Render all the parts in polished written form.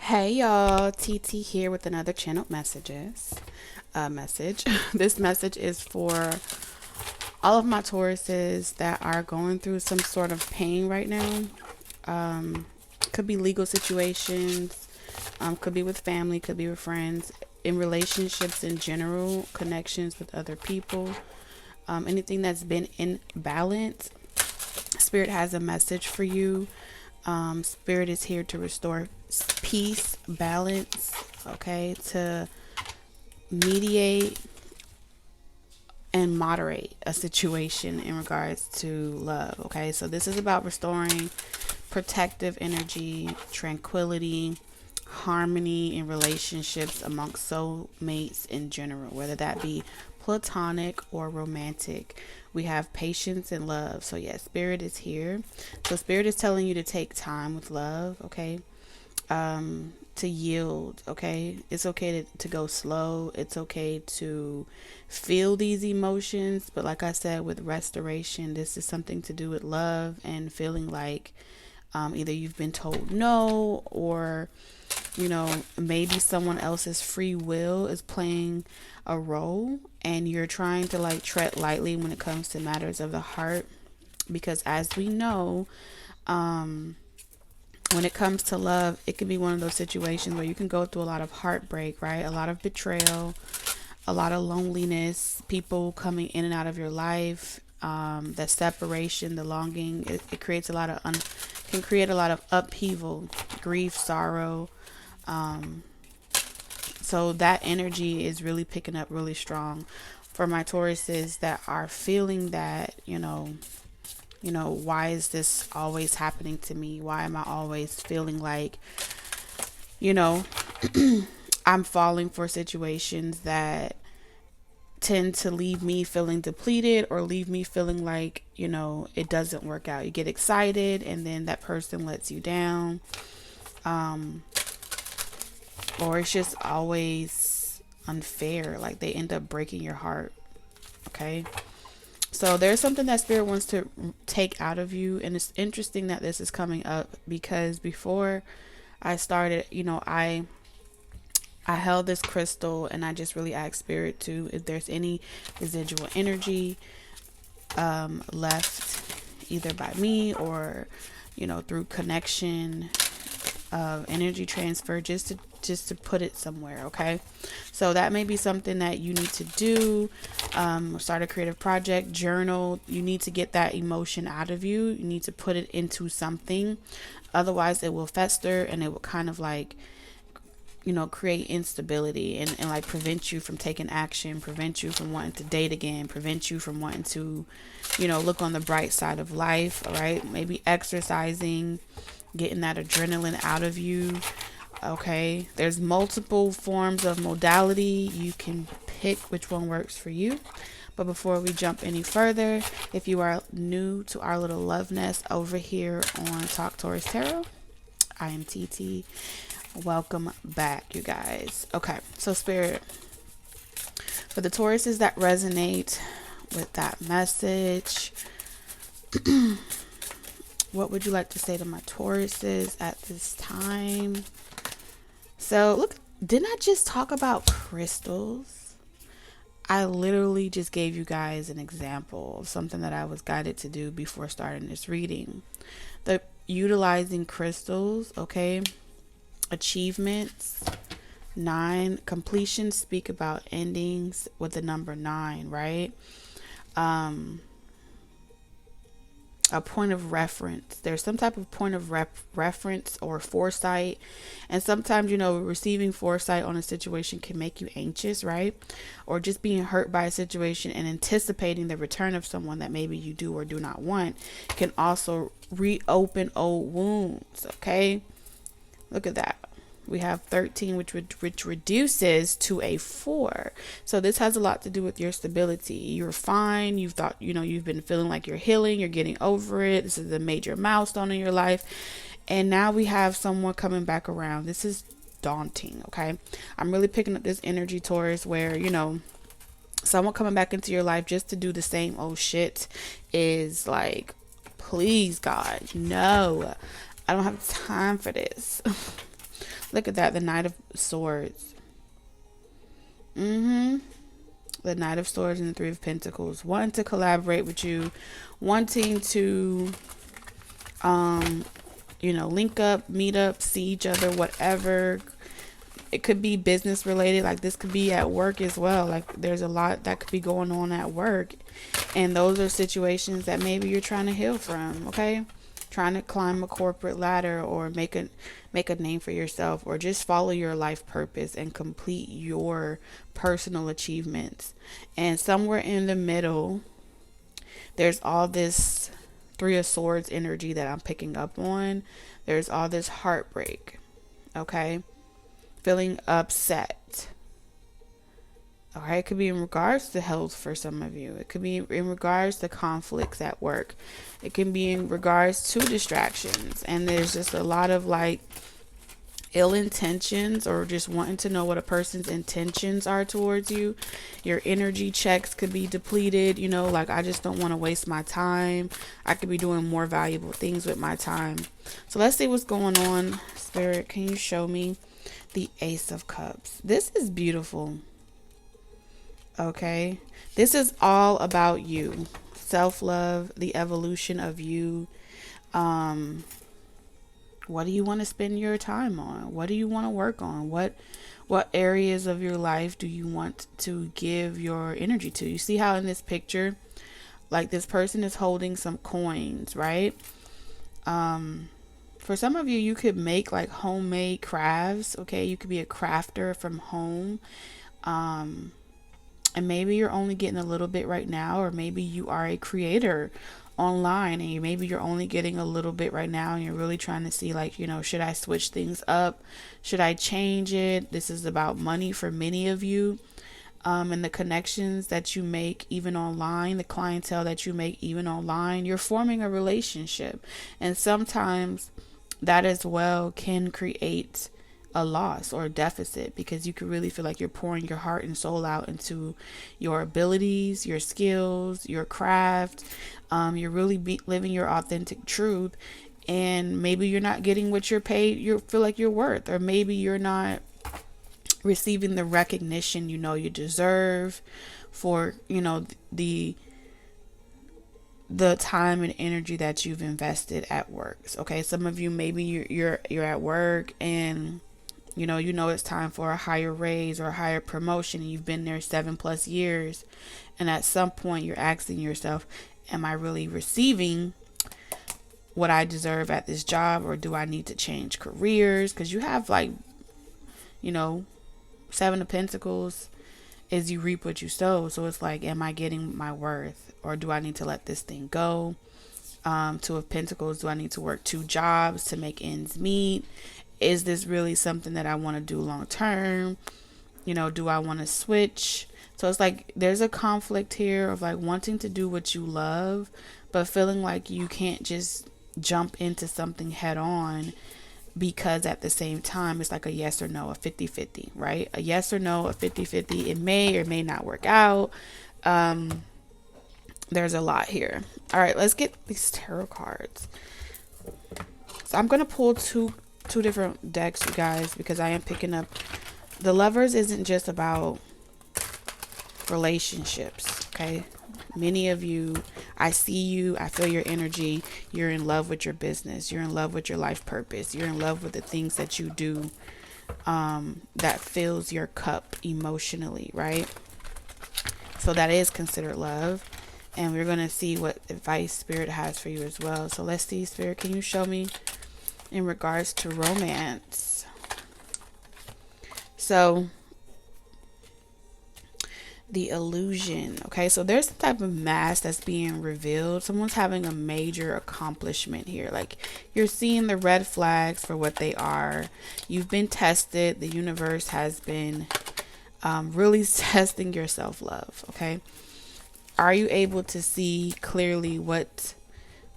Hey y'all, TT here with another channel message. This message is for all of my Tauruses that are going through some sort of pain right now. Could be legal situations, could be with family, could be with friends, in relationships in general, connections with other people, anything that's been in balance. Spirit has a message for you. Spirit is here to restore peace, balance, okay, to mediate and moderate a situation in regards to love, okay? So this is about restoring protective energy, tranquility, harmony in relationships amongst soulmates in general, whether that be platonic or romantic. We have patience and love. So yeah, spirit is here. So spirit is telling you to take time with love, okay? To yield, okay? It's okay to go slow. It's okay to feel these emotions, but like I said, with restoration, this is something to do with love and feeling like either you've been told no, or maybe someone else's free will is playing a role, and you're trying to like tread lightly when it comes to matters of the heart, because as we know, when it comes to love, it can be one of those situations where you can go through a lot of heartbreak, right? A lot of betrayal, a lot of loneliness, people coming in and out of your life, the separation, the longing. It creates a lot of can create a lot of upheaval, grief, sorrow. So that energy is really picking up really strong for my Tauruses that are feeling that, why is this always happening to me? Why am I always feeling like, you know, I'm falling for situations that tend to leave me feeling depleted, or leave me feeling like, it doesn't work out. You get excited and then that person lets you down. Or it's just always unfair. Like they end up breaking your heart. Okay. So there's something that spirit wants to take out of you. And it's interesting that this is coming up, because before I started, I held this crystal and I just really asked spirit to, if there's any residual energy left, either by me or, through connection of energy transfer, just to put it somewhere. Okay, so that may be something that you need to do. Start a creative project, journal. You need to get that emotion out of you. You need to put it into something, otherwise it will fester and it will kind of like, create instability, and like prevent you from taking action, prevent you from wanting to date again, prevent you from wanting to, look on the bright side of life. All right, maybe exercising, getting that adrenaline out of you. Okay, there's multiple forms of modality. You can pick which one works for you. But before we jump any further, if you are new to our little love nest over here on Talk Taurus Tarot, I am TT. Welcome back, you guys. Okay, so spirit, for the Tauruses that resonate with that message, what would you like to say to my Tauruses at this time? So look, didn't I just talk about crystals? I literally just gave you guys an example of something that I was guided to do before starting this reading. The utilizing crystals, okay? Achievements, 9, completion, speak about endings with the number 9, right? A point of reference. There's some type of point of reference or foresight. And sometimes, receiving foresight on a situation can make you anxious, right? Or just being hurt by a situation and anticipating the return of someone that maybe you do or do not want can also reopen old wounds, okay? Look at that. We have 13, which reduces to a 4. So this has a lot to do with your stability. You're fine. You've thought, you've been feeling like you're healing. You're getting over it. This is a major milestone in your life. And now we have someone coming back around. This is daunting, okay? I'm really picking up this energy, Taurus, where, someone coming back into your life just to do the same old shit is like, please, God, no. I don't have time for this. Look at that, the Knight of Swords. The Knight of Swords and the Three of Pentacles. Wanting to collaborate with you, wanting to link up, meet up, see each other, whatever. It could be business related, like this could be at work as well. Like there's a lot that could be going on at work, and those are situations that maybe you're trying to heal from. Okay, trying to climb a corporate ladder, or make a name for yourself, or just follow your life purpose and complete your personal achievements. And somewhere in the middle, there's all this Three of Swords energy that I'm picking up on. There's all this heartbreak. Okay, feeling upset. Okay, it could be in regards to health for some of you. It could be in regards to conflicts at work. It can be in regards to distractions. And there's just a lot of like ill intentions, or just wanting to know what a person's intentions are towards you. Your energy checks could be depleted, like I just don't want to waste my time. I could be doing more valuable things with my time. So let's see what's going on. Spirit, can you show me the Ace of Cups? This is beautiful. Okay, this is all about you, self-love, the evolution of you. What do you want to spend your time on? What do you want to work on? What areas of your life do you want to give your energy to? You see how in this picture, like this person is holding some coins, right? For some of you, you could make like homemade crafts. Okay, you could be a crafter from home. And maybe you're only getting a little bit right now, or maybe you are a creator online and maybe you're only getting a little bit right now, and you're really trying to see like, should I switch things up? Should I change it? This is about money for many of you. And the connections that you make even online, the clientele that you make even online, you're forming a relationship. And sometimes that as well can create a loss or a deficit, because you could really feel like you're pouring your heart and soul out into your abilities, your skills, your craft. You're really living your authentic truth, and maybe you're not getting what you're paid, you feel like you're worth, or maybe you're not receiving the recognition you deserve for the time and energy that you've invested at work. Okay, some of you, maybe you're at work and you know it's time for a higher raise or a higher promotion, and you've been there 7+ years, and at some point you're asking yourself, am I really receiving what I deserve at this job, or do I need to change careers? Because you have like Seven of Pentacles is you reap what you sow. So it's like, am I getting my worth, or do I need to let this thing go? Two of Pentacles, do I need to work 2 jobs to make ends meet? Is this really something that I want to do long term? Do I want to switch? So it's like there's a conflict here of like wanting to do what you love, but feeling like you can't just jump into something head on, because at the same time it's like a yes or no, a 50-50, right? A yes or no, a 50-50. It may or may not work out. There's a lot here. All right, let's get these tarot cards. So I'm going to pull two different decks, you guys, because I am picking up the Lovers isn't just about relationships. Okay, many of you, I see you, I feel your energy. You're in love with your business, you're in love with your life purpose, you're in love with the things that you do that fills your cup emotionally, right? So that is considered love. And we're going to see what advice Spirit has for you as well. So let's see, Spirit, can you show me in regards to romance? So the illusion. Okay, so there's some type of mask that's being revealed. Someone's having a major accomplishment here. Like, you're seeing the red flags for what they are. You've been tested. The universe has been really testing your self-love. Okay, are you able to see clearly what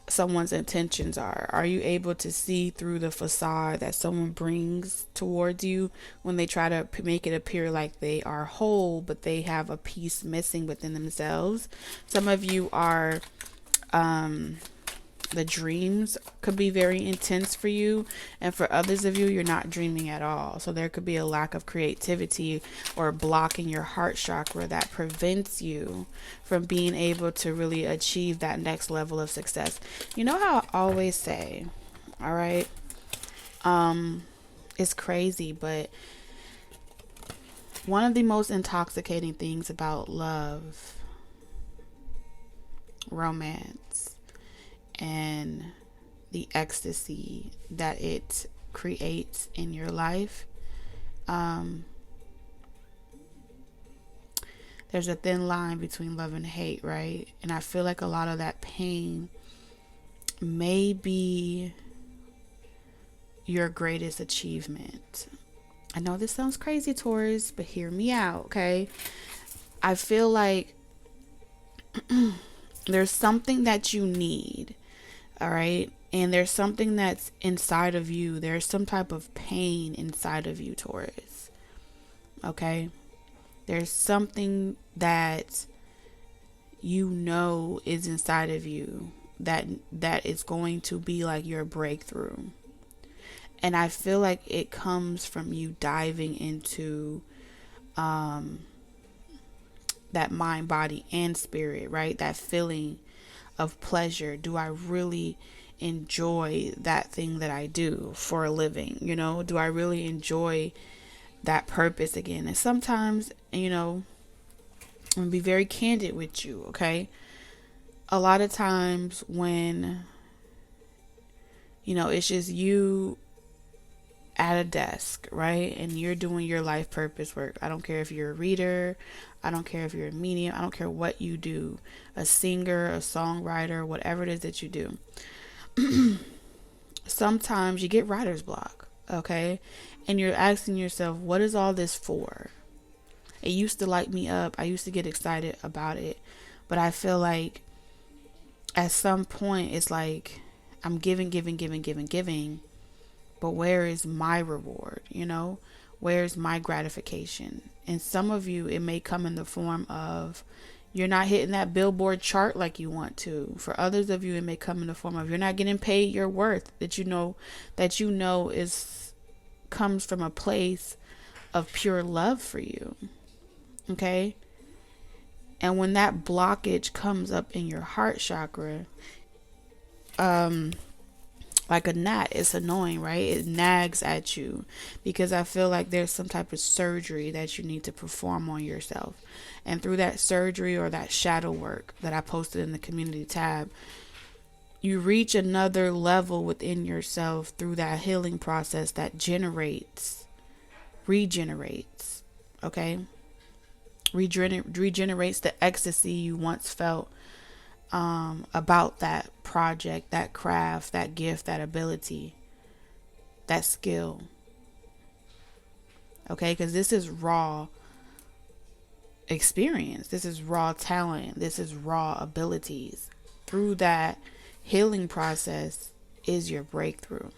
someone's intentions are? Are you able to see through the facade that someone brings towards you when they try to make it appear like they are whole, but they have a piece missing within themselves? Some of you are The dreams could be very intense for you, and for others of you, you're not dreaming at all. So there could be a lack of creativity or blocking your heart chakra that prevents you from being able to really achieve that next level of success. You know how I always say, all right, it's crazy, but one of the most intoxicating things about love, romance, and the ecstasy that it creates in your life, there's a thin line between love and hate, right? And I feel like a lot of that pain may be your greatest achievement. I know this sounds crazy, Taurus, but hear me out, okay? I feel like there's something that you need, all right? And there's something that's inside of you. There's some type of pain inside of you, Taurus, okay? There's something that you know is inside of you that is going to be like your breakthrough. And I feel like it comes from you diving into that mind, body, and spirit, right? That feeling of pleasure. Do I really enjoy that thing that I do for a living? You know, do I really enjoy that purpose again? And sometimes, you know, I'm gonna be very candid with you, okay? A lot of times when, you know, it's just you at a desk, right? And you're doing your life purpose work. I don't care if you're a reader. I don't care if you're a medium. I don't care what you do. A singer, a songwriter, whatever it is that you do. Sometimes you get writer's block, okay? And you're asking yourself, what is all this for? It used to light me up. I used to get excited about it. But I feel like at some point it's like I'm giving. But where is my reward? You know, where's my gratification? And some of you, it may come in the form of you're not hitting that Billboard chart like you want to. For others of you, it may come in the form of you're not getting paid your worth that you know is comes from a place of pure love for you. Okay? And when that blockage comes up in your heart chakra, like a gnat, it's annoying, right? It nags at you because I feel like there's some type of surgery that you need to perform on yourself. And through that surgery or that shadow work that I posted in the community tab, you reach another level within yourself through that healing process that regenerates, okay? Regenerates the ecstasy you once felt about that project, that craft, that gift, that ability, that skill. Okay, because this is raw experience. This is raw talent. This is raw abilities. Through that healing process is your breakthrough.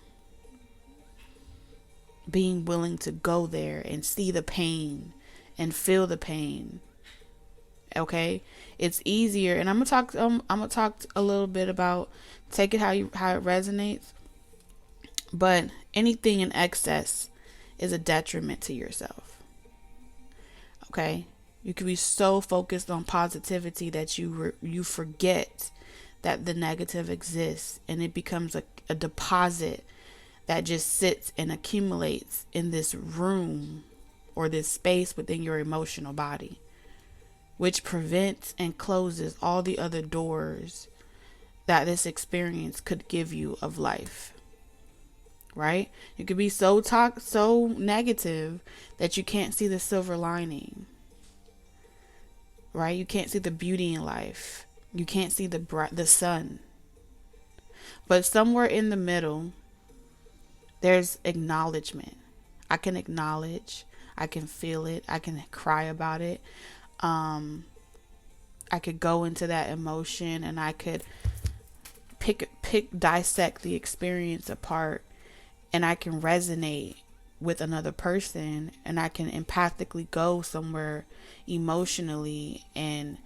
Being willing to go there and see the pain and feel the pain. Okay, it's easier, and I'm gonna talk a little bit about take it how it resonates. But anything in excess is a detriment to yourself. Okay, you can be so focused on positivity that you forget that the negative exists, and it becomes a deposit that just sits and accumulates in this room or this space within your emotional body, which prevents and closes all the other doors that this experience could give you of life. Right? You could be so negative that you can't see the silver lining. Right? You can't see the beauty in life. You can't see the sun. But somewhere in the middle, there's acknowledgement. I can acknowledge. I can feel it. I can cry about it. I could go into that emotion and I could dissect the experience apart, and I can resonate with another person, and I can empathically go somewhere emotionally and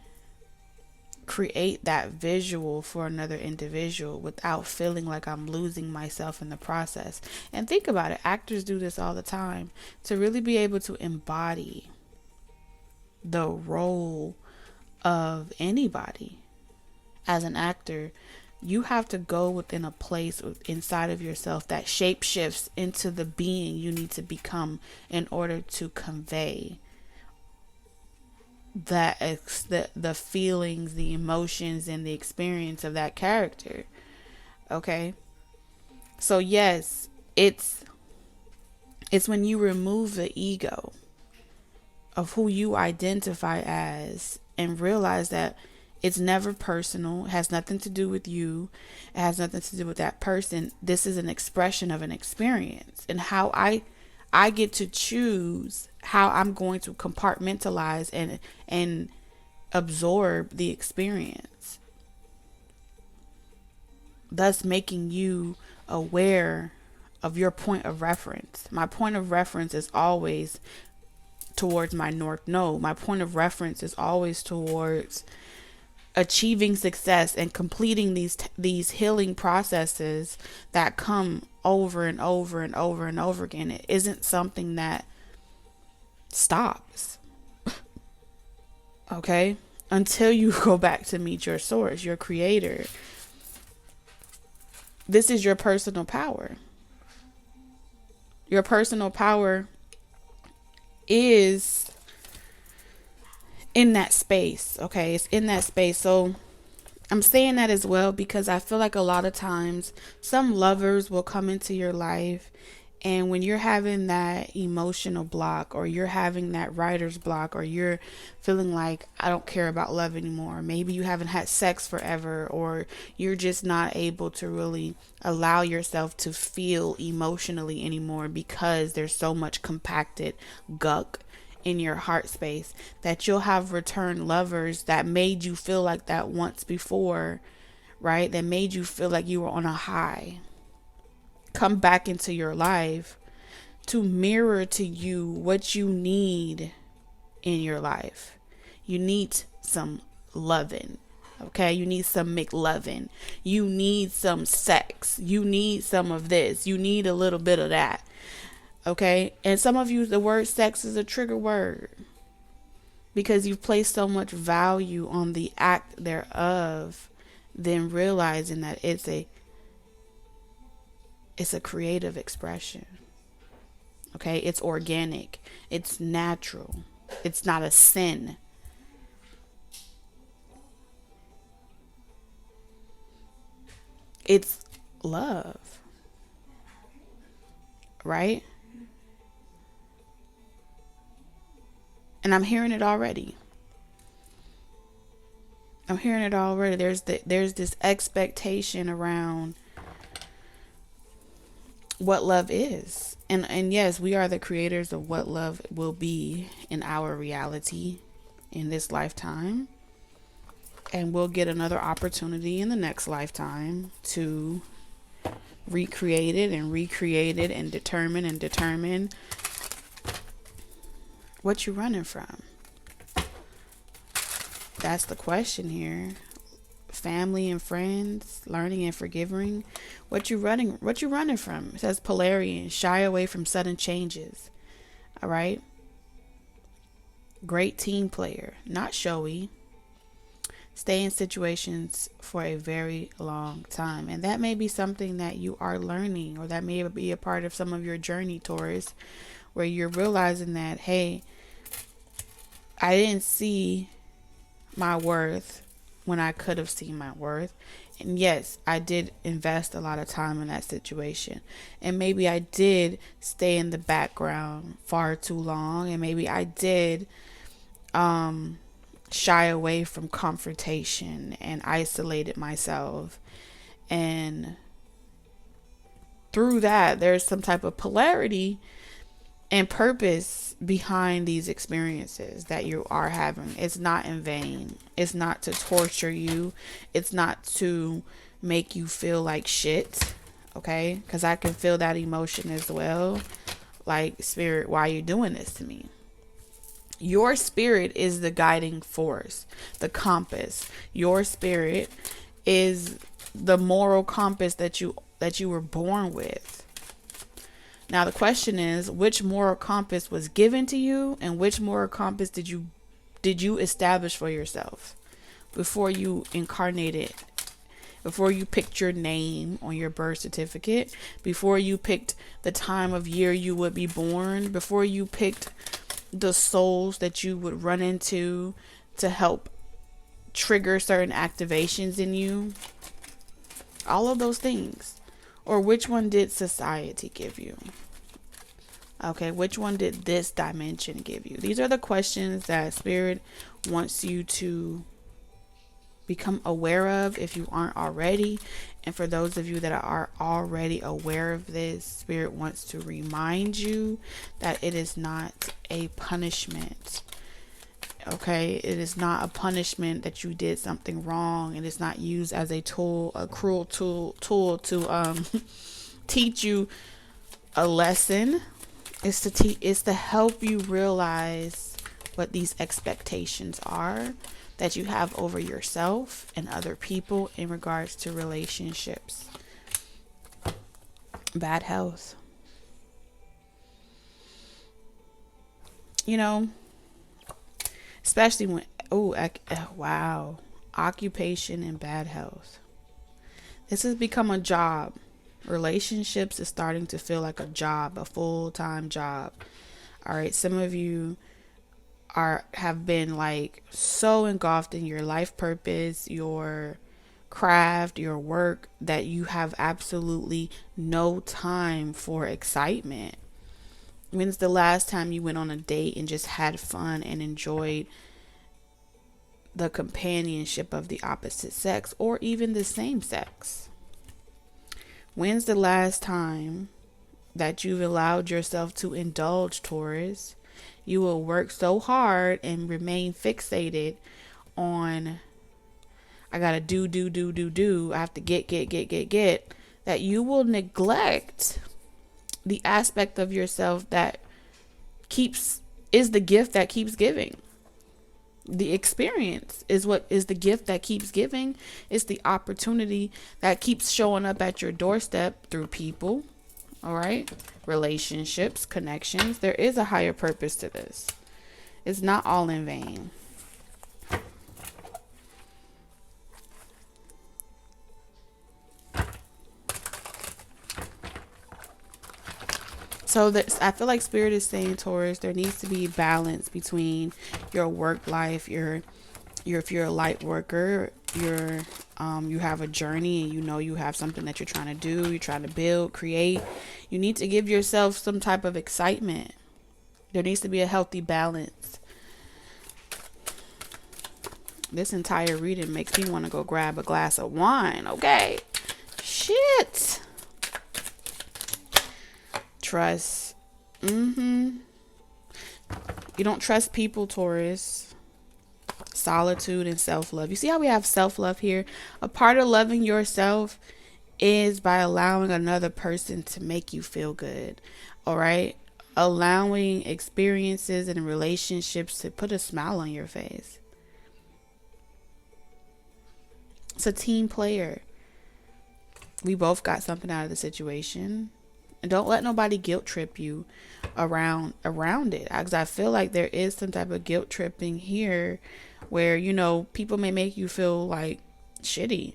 create that visual for another individual without feeling like I'm losing myself in the process. And think about it, actors do this all the time. To really be able to embody the role of anybody as an actor, you have to go within a place inside of yourself that shape shifts into the being you need to become in order to convey that the feelings, the emotions, and the experience of that character. Okay, so yes, it's when you remove the ego of who you identify as and realize that it's never personal, it has nothing to do with you, it has nothing to do with that person. This is an expression of an experience, and how I get to choose how I'm going to compartmentalize and absorb the experience, thus making you aware of your point of reference. My point of reference is always towards my North Node. My point of reference is always towards achieving success and completing these healing processes that come over and over and over and over again. It isn't something that stops. Okay? Until you go back to meet your source, your creator. This is your personal power. Your personal power is in that space. Okay, it's in that space. So I'm saying that as well because I feel like a lot of times some lovers will come into your life, and when you're having that emotional block, or you're having that writer's block, or you're feeling like I don't care about love anymore, maybe you haven't had sex forever, or you're just not able to really allow yourself to feel emotionally anymore because there's so much compacted gunk in your heart space, that you'll have returned lovers that made you feel like that once before, right? That made you feel like you were on a high, come back into your life to mirror to you what you need in your life. You need some loving. Okay, you need some McLovin. You need some sex. You need some of this. You need a little bit of that. Okay, and some of you, the word sex is a trigger word because you've placed so much value on the act thereof, then realizing that it's a creative expression. Okay, it's organic, it's natural, it's not a sin. It's love, right? And I'm hearing it already. There's this expectation around what love is. And yes, we are the creators of what love will be in our reality in this lifetime. And we'll get another opportunity in the next lifetime to recreate it and determine what you running from. That's the question here. Family and friends, learning and forgiving. What you running from? It says Polarian, shy away from sudden changes. All right. Great team player, not showy. Stay in situations for a very long time. And that may be something that you are learning, or that may be a part of some of your journey, Taurus, where you're realizing that, hey, I didn't see my worth when I could have seen my worth. And yes, I did invest a lot of time in that situation. And maybe I did stay in the background far too long. And maybe I did shy away from confrontation and isolated myself. And through that, there's some type of polarity and purpose behind these experiences that you are having. It's not in vain. It's not to torture you. It's not to make you feel like shit. Okay? Because I can feel that emotion as well. Like, spirit, why are you doing this to me? Your spirit is the guiding force, the compass. Your spirit is the moral compass that you were born with. Now the question is, which moral compass was given to you, and which moral compass did you establish for yourself before you incarnated, before you picked your name on your birth certificate, before you picked the time of year you would be born, before you picked the souls that you would run into to help trigger certain activations in you? All of those things. Or which one did society give you? Okay, which one did this dimension give you? These are the questions that Spirit wants you to become aware of if you aren't already. And for those of you that are already aware of this, Spirit wants to remind you that it is not a punishment. Okay, it is not a punishment that you did something wrong. It is not used as a tool, a cruel tool to teach you a lesson. It's to help you realize what these expectations are that you have over yourself and other people in regards to relationships. Bad health. You know, especially when, wow, occupation and bad health. This has become a job. Relationships is starting to feel like a job, a full-time job. All right, some of you have been like so engulfed in your life purpose, your craft, your work, that you have absolutely no time for excitement. When's the last time you went on a date and just had fun and enjoyed the companionship of the opposite sex or even the same sex? When's the last time that you've allowed yourself to indulge, Taurus? You will work so hard and remain fixated on, I gotta do, I have to get, that you will neglect the aspect of yourself that is the gift that keeps giving. The experience is what is the gift that keeps giving. It's the opportunity that keeps showing up at your doorstep through people. All right. Relationships, connections. There is a higher purpose to this. It's not all in vain. So I feel like Spirit is saying, Taurus, there needs to be balance between your work life, if you're a light worker, you have a journey and you have something that you're trying to do, you're trying to build, create. You need to give yourself some type of excitement. There needs to be a healthy balance. This entire reading makes me want to go grab a glass of wine. Okay. Shit. Trust. You don't trust people, Taurus. Solitude and self-love. You see how we have self-love here? A part of loving yourself is by allowing another person to make you feel good. All right? Allowing experiences and relationships to put a smile on your face. It's a team player. We both got something out of the situation. And don't let nobody guilt trip you around it. Because I feel like there is some type of guilt tripping here where, people may make you feel like shitty.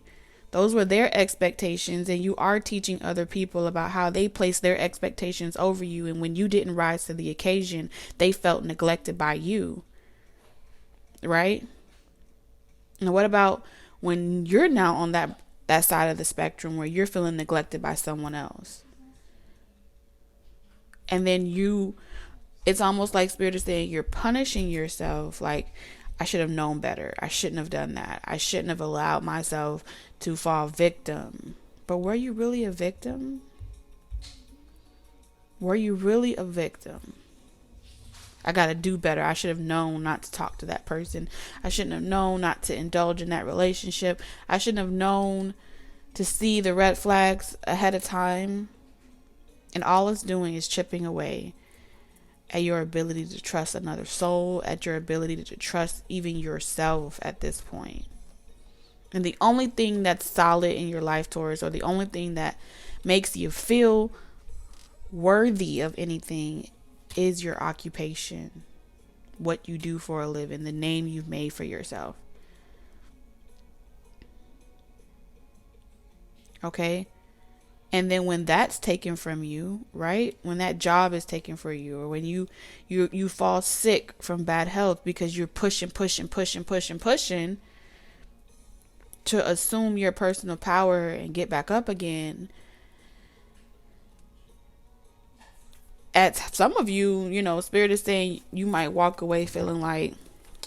Those were their expectations, and you are teaching other people about how they place their expectations over you. And when you didn't rise to the occasion, they felt neglected by you. Right? And what about when you're now on that side of the spectrum where you're feeling neglected by someone else? And then it's almost like Spirit is saying you're punishing yourself. Like, I should have known better. I shouldn't have done that. I shouldn't have allowed myself to fall victim. But were you really a victim? Were you really a victim? I got to do better. I should have known not to talk to that person. I shouldn't have known not to indulge in that relationship. I shouldn't have known to see the red flags ahead of time. And all it's doing is chipping away at your ability to trust another soul, at your ability to trust even yourself at this point. And the only thing that's solid in your life, Taurus, or the only thing that makes you feel worthy of anything is your occupation, what you do for a living, the name you've made for yourself. Okay? And then when that's taken from you, right? When that job is taken for you, or when you fall sick from bad health because you're pushing to assume your personal power and get back up again. At some of you, you know, Spirit is saying you might walk away feeling like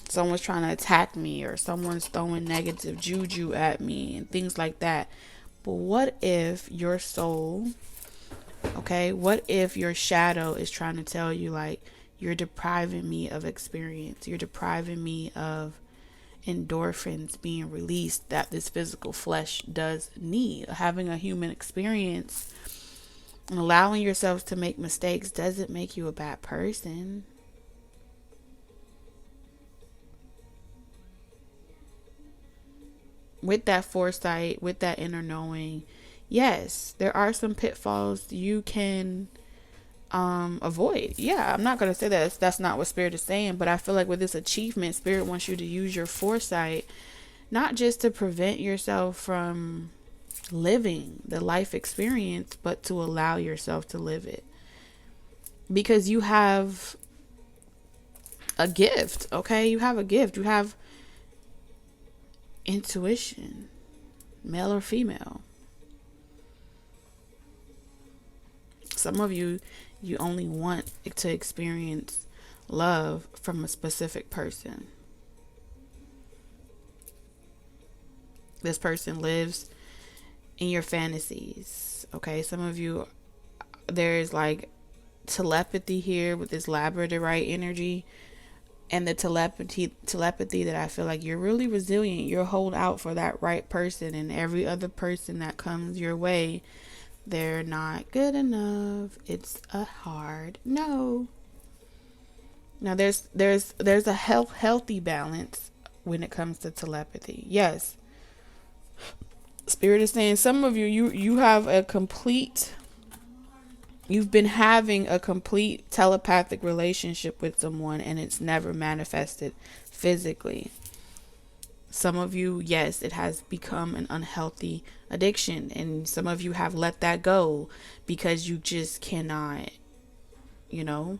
someone's trying to attack me or someone's throwing negative juju at me and things like that. But what if your soul, okay, what if your shadow is trying to tell you, like, you're depriving me of experience, you're depriving me of endorphins being released that this physical flesh does need. Having a human experience and allowing yourselves to make mistakes doesn't make you a bad person. With that foresight, with that inner knowing, yes, there are some pitfalls you can avoid. Yeah, I'm not going to say that's not what Spirit is saying, but I feel like with this achievement, Spirit wants you to use your foresight not just to prevent yourself from living the life experience, but to allow yourself to live it. Because you have a gift, okay? You have a gift. You have intuition, male or female. Some of you only want to experience love from a specific person. This person lives in your fantasies, okay? Some of you, there's like telepathy here with this labradorite energy, and the telepathy that I feel like you're really resilient. You'll hold out for that right person, and every other person that comes your way, they're not good enough. It's a hard no. Now there's a healthy balance when it comes to telepathy. Yes. Spirit is saying some of you have you've been having a complete telepathic relationship with someone and it's never manifested physically. Some of you, yes, it has become an unhealthy addiction, and some of you have let that go because you just cannot, you know,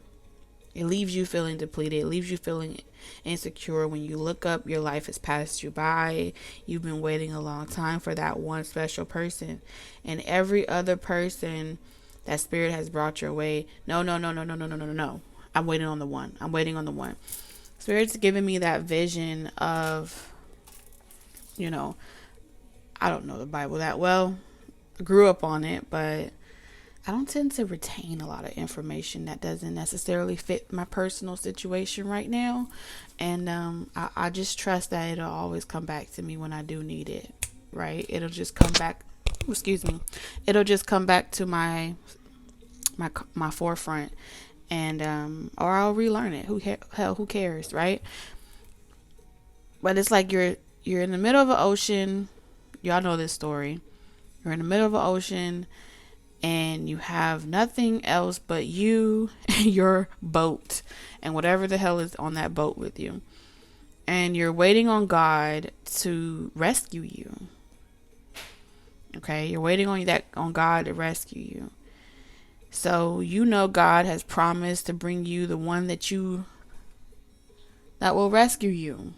it leaves you feeling depleted. It leaves you feeling insecure. When you look up, your life has passed you by. You've been waiting a long time for that one special person, and every other person that Spirit has brought your way. No. I'm waiting on the one. Spirit's giving me that vision of, you know, I don't know the Bible that well. I grew up on it, but I don't tend to retain a lot of information that doesn't necessarily fit my personal situation right now. And I just trust that it'll always come back to me when I do need it, right? It'll just come back. Excuse me. It'll just come back to my forefront, and or I'll relearn it. Who cares, right? But it's like you're in the middle of an ocean. Y'all know this story. You're in the middle of an ocean and you have nothing else but you and your boat and whatever the hell is on that boat with you. And you're waiting on God to rescue you. Okay? You're waiting on God to rescue you. So you know God has promised to bring you the one that will rescue you,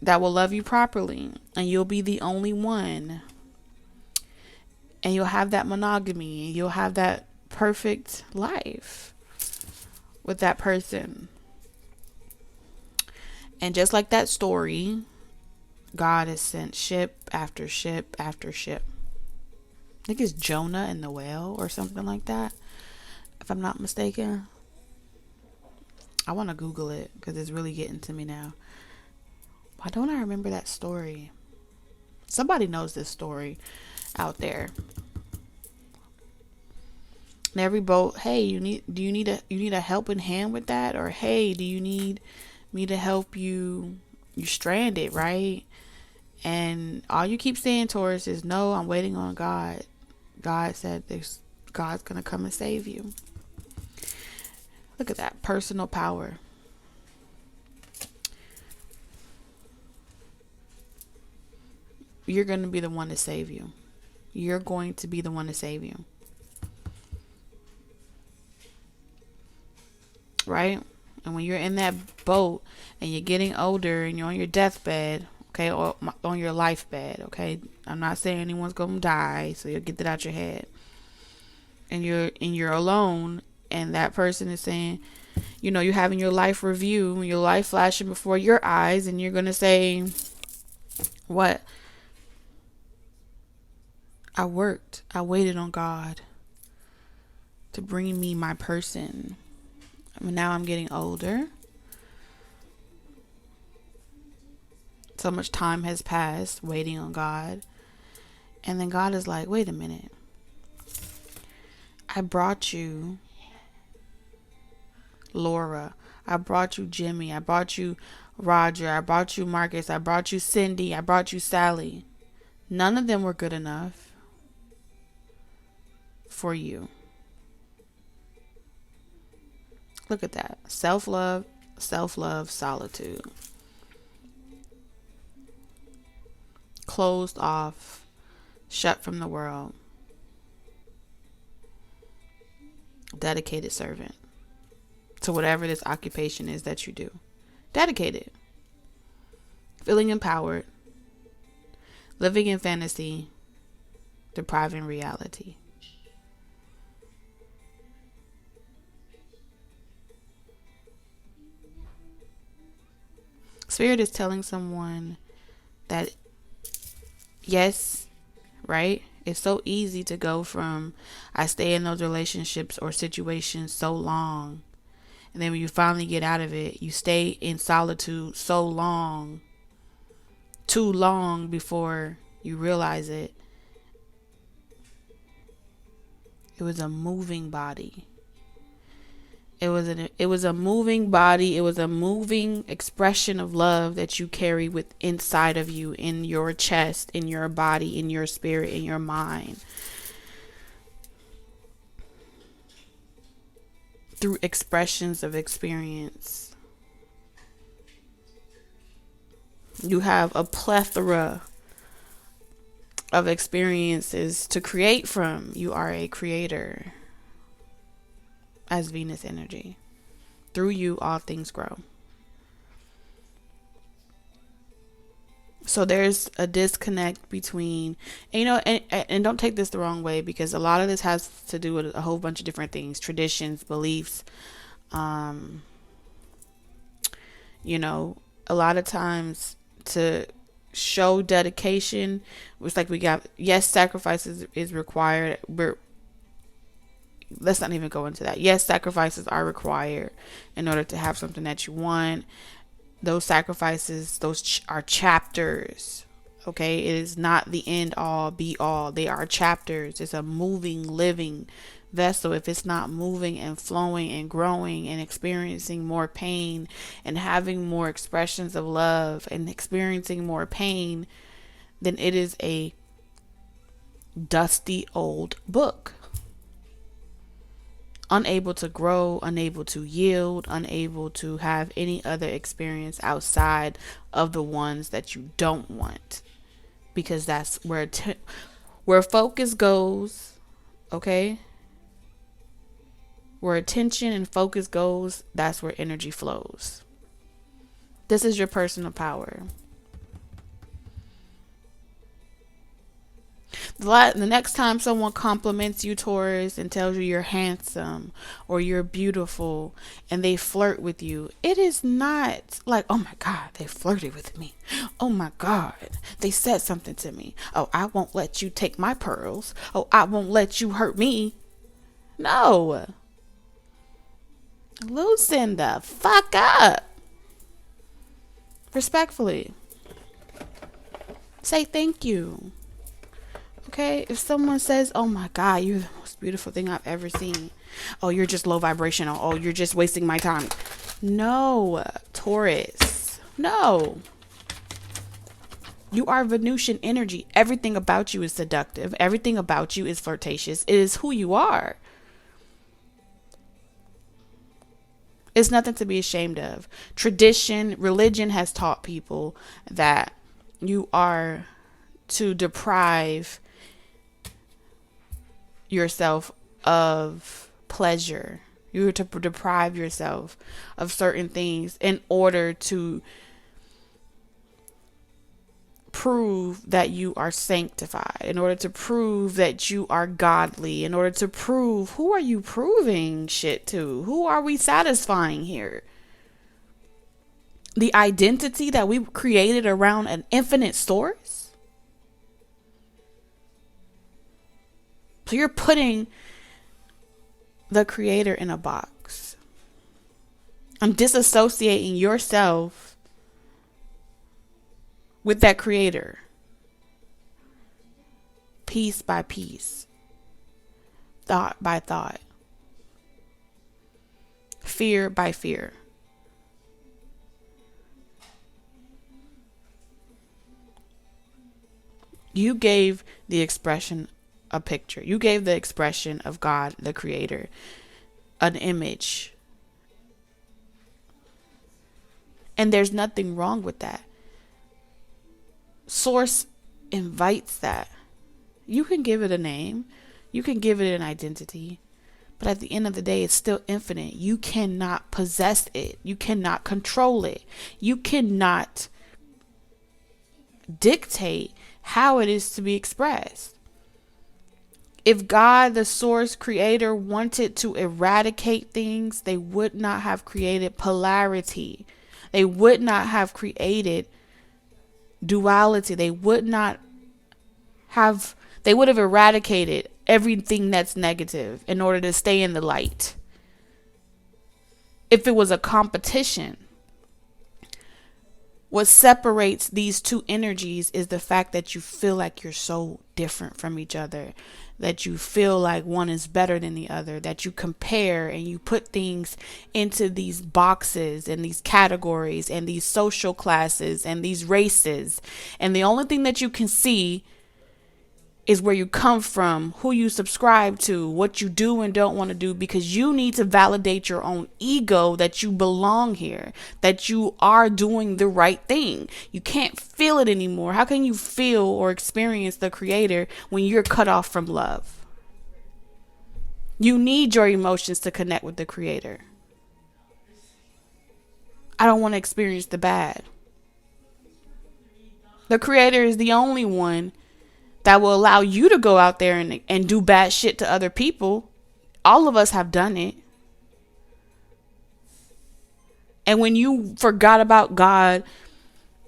that will love you properly, and you'll be the only one, and you'll have that monogamy, and you'll have that perfect life with that person. And just like that story, God has sent ship after ship after ship. I think it's Jonah and the whale or something like that, if I'm not mistaken. I want to Google it because it's really getting to me now. Why don't I remember that story? Somebody knows this story out there. And every boat, hey, do you need a helping hand with that? Or hey, do you need me to help you? You're stranded, right? And all you keep saying, Taurus, is no, I'm waiting on God. God said God's gonna come and save you. Look at that personal power. You're going to be the one to save you. You're going to be the one to save you. Right? And when you're in that boat and you're getting older and you're on your deathbed, okay, or on your life bed, okay? I'm not saying anyone's going to die, so you'll get that out your head. And you're alone, and that person is saying, you know, you're having your life review, your life flashing before your eyes, and you're going to say, what? I worked. I waited on God to bring me my person. I mean, now I'm getting older. So much time has passed waiting on God. And then God is like, wait a minute. I brought you Laura. I brought you Jimmy. I brought you Roger. I brought you Marcus. I brought you Cindy. I brought you Sally. None of them were good enough for you. Look at that. Self-love, solitude. Closed off, shut from the world. Dedicated servant to whatever this occupation is that you do. Dedicated. Feeling empowered. Living in fantasy. Depriving reality. Spirit is telling someone that, yes, right? It's so easy to go from, I stay in those relationships or situations so long. And then when you finally get out of it, you stay in solitude so long. Too long before you realize it. It was a moving body. It was a moving body. It was a moving expression of love that you carry with inside of you, in your chest, in your body, in your spirit, in your mind. Through expressions of experience. You have a plethora of experiences to create from. You are a creator. As Venus energy. Through you, all things grow. So there's a disconnect between, and, you know, and don't take this the wrong way, because a lot of this has to do with a whole bunch of different things, traditions, beliefs. You know, a lot of times to show dedication, it's like we got, yes, sacrifices is required. Let's not even go into that. Yes, sacrifices are required in order to have something that you want. Those sacrifices, those are chapters. Okay, it is not the end all be all. They are chapters. It's a moving, living vessel. If it's not moving and flowing and growing and experiencing more pain and having more expressions of love and experiencing more pain, then it is a dusty old book. Unable to grow, unable to yield, unable to have any other experience outside of the ones that you don't want. Because that's where focus goes, okay? Where attention and focus goes, that's where energy flows. This is your personal power. The next time someone compliments you, Taurus, and tells you you're handsome or you're beautiful, and they flirt with you, it is not like, oh my God, they flirted with me. Oh my God, they said something to me. Oh, I won't let you take my pearls. Oh, I won't let you hurt me. No. Loosen the fuck up. Respectfully. Say thank you. Okay, if someone says, oh my God, you're the most most beautiful thing I've ever seen. Oh, you're just low vibrational. Oh, you're just wasting my time. No, Taurus. No. You are Venusian energy. Everything about you is seductive. Everything about you is flirtatious. It is who you are. It's nothing to be ashamed of. Tradition, religion has taught people that you are to deprive yourself of pleasure. You are to deprive yourself of certain things in order to prove that you are sanctified, in order to prove that you are godly, in order to prove, who are you proving shit to? Who are we satisfying here? The identity that we created around an infinite source? So you're putting the creator in a box. I'm disassociating yourself with that creator, piece by piece, thought by thought, fear by fear. You gave the expression a picture. You gave the expression of God, the creator, an image. And there's nothing wrong with that. Source invites that. You can give it a name. You can give it an identity. But at the end of the day, it's still infinite. You cannot possess it. You cannot control it. You cannot dictate how it is to be expressed. If God, the source creator, wanted to eradicate things, they would not have created polarity. They would not have created duality. They would have eradicated everything that's negative in order to stay in the light. If it was a competition, what separates these two energies is the fact that you feel like you're so different from each other, that you feel like one is better than the other, that you compare and you put things into these boxes and these categories and these social classes and these races. And the only thing that you can see is where you come from, who you subscribe to, what you do and don't want to do, because you need to validate your own ego that you belong here, that you are doing the right thing. You can't feel it anymore. How can you feel or experience the creator when you're cut off from love? You need your emotions to connect with the creator. I don't want to experience the bad. The creator is the only one that will allow you to go out there and do bad shit to other people. All of us have done it. And when you forgot about God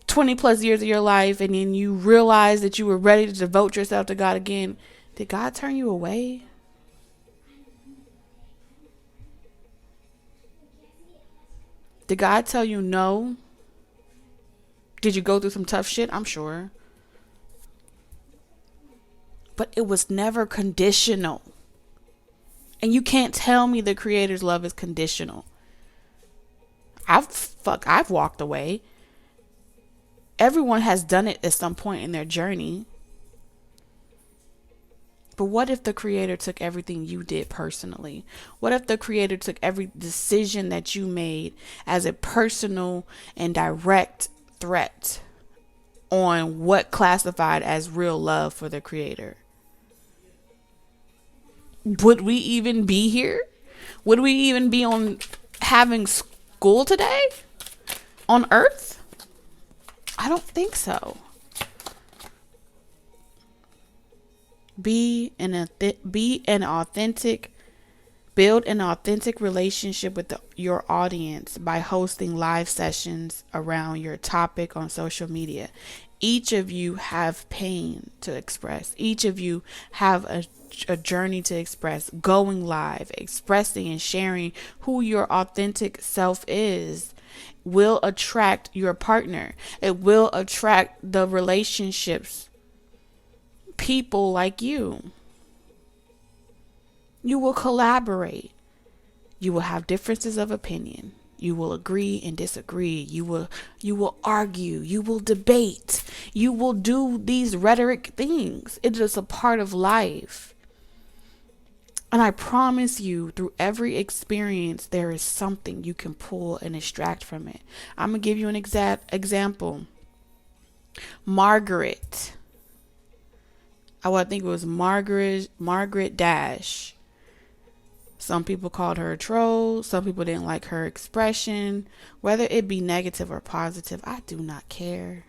20 plus years of your life, and then you realize that you were ready to devote yourself to God again, did God turn you away? Did God tell you no? Did you go through some tough shit? I'm sure. But it was never conditional. And you can't tell me the creator's love is conditional. I've walked away. Everyone has done it at some point in their journey. But what if the creator took everything you did personally? What if the creator took every decision that you made as a personal and direct threat on what classified as real love for the creator? Would we even be here? Would we even be on having school today on Earth? I don't think so. Build an authentic relationship with your audience by hosting live sessions around your topic on social media. Each of you have pain to express. Each of you have a journey to express. Going live, expressing and sharing who your authentic self is will attract your partner. It will attract the relationships, people like you. You will collaborate. You will have differences of opinion. You will agree and disagree. You will argue. You will debate. You will do these rhetoric things. It is a part of life. And I promise you, through every experience, there is something you can pull and extract from it. I'm going to give you an exact example. Margaret. I think it was Margaret Dash. Some people called her a troll. Some people didn't like her expression. Whether it be negative or positive, I do not care.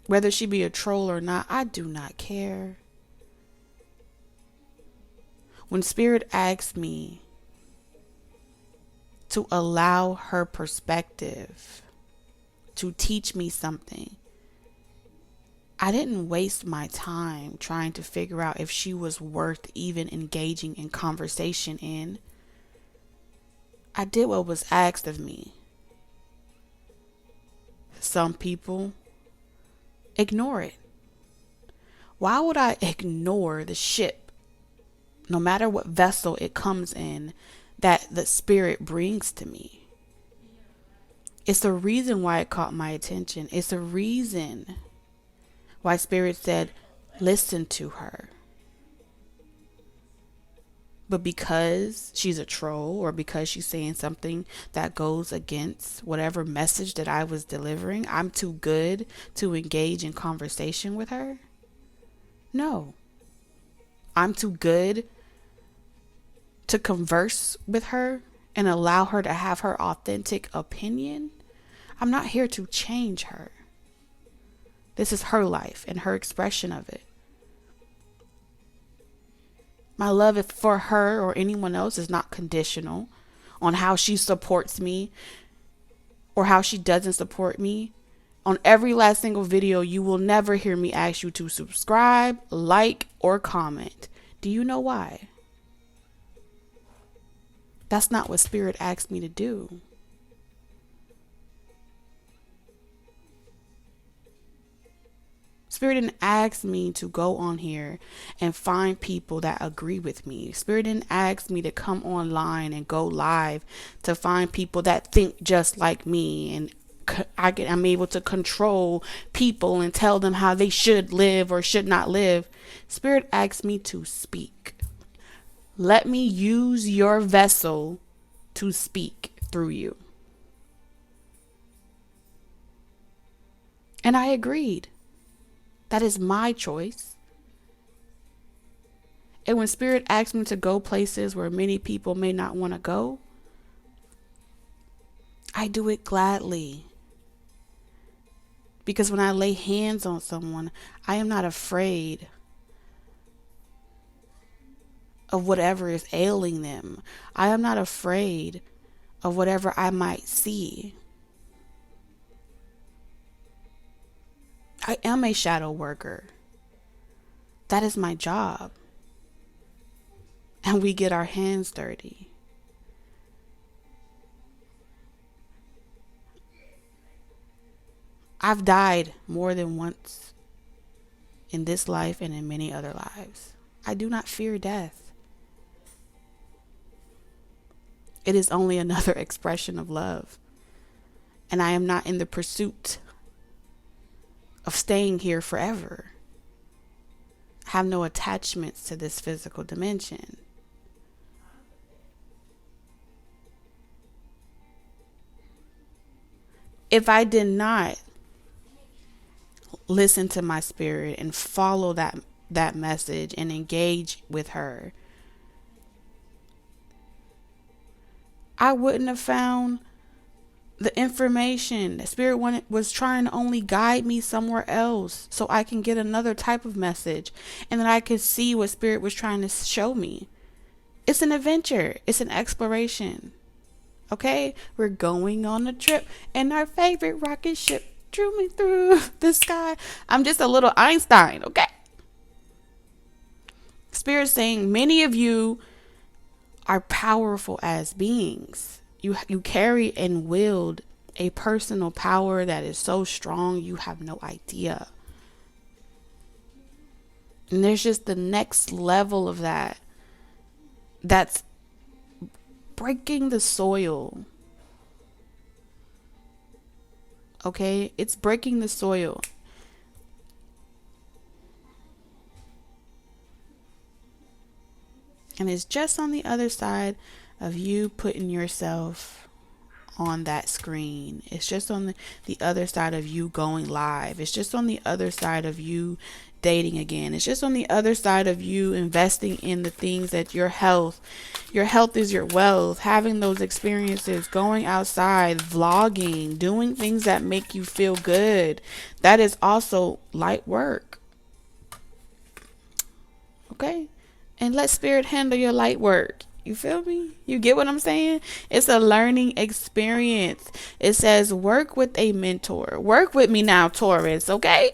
Whether she be a troll or not, I do not care. When Spirit asked me to allow her perspective to teach me something, I didn't waste my time trying to figure out if she was worth even engaging in conversation in. I did what was asked of me. Some people ignore it. Why would I ignore the ship, no matter what vessel it comes in, that the Spirit brings to me? It's the reason why it caught my attention. It's the reason why Spirit said, listen to her. But because she's a troll, or because she's saying something that goes against whatever message that I was delivering, I'm too good to engage in conversation with her? No. I'm too good to converse with her and allow her to have her authentic opinion. I'm not here to change her. This is her life and her expression of it. My love for her or anyone else is not conditional on how she supports me or how she doesn't support me. On every last single video, you will never hear me ask you to subscribe, like, or comment. Do you know why? That's not what Spirit asked me to do. Spirit didn't ask me to go on here and find people that agree with me. Spirit didn't ask me to come online and go live to find people that think just like me, and I'm able to control people and tell them how they should live or should not live. Spirit asked me to speak. Let me use your vessel to speak through you. And I agreed. That is my choice. And when Spirit asks me to go places where many people may not want to go, I do it gladly. Because when I lay hands on someone, I am not afraid of whatever is ailing them. I am not afraid of whatever I might see. I am a shadow worker. That is my job. And we get our hands dirty. I've died more than once in this life and in many other lives. I do not fear death. It is only another expression of love. And I am not in the pursuit of staying here forever. I have no attachments to this physical dimension. If I did not listen to my spirit and follow that message and engage with her, I wouldn't have found the information. The Spirit was trying to only guide me somewhere else so I can get another type of message, and then I could see what Spirit was trying to show me. It's an adventure. It's an exploration. Okay? We're going on a trip, and our favorite rocket ship drew me through the sky. I'm just a little Einstein, okay? Spirit saying many of you are powerful as beings. You carry and wield a personal power that is so strong you have no idea. And there's just the next level of that. That's breaking the soil. Okay? It's breaking the soil. And it's just on the other side of you putting yourself on that screen. It's just on the other side of you going live. It's just on the other side of you dating again. It's just on the other side of you investing in the things that your health is your wealth, having those experiences, going outside, vlogging, doing things that make you feel good. That is also light work. Okay? And let spirit handle your light work. You feel me? You get what I'm saying? It's a learning experience. It says work with a mentor. Work with me now, Taurus, okay?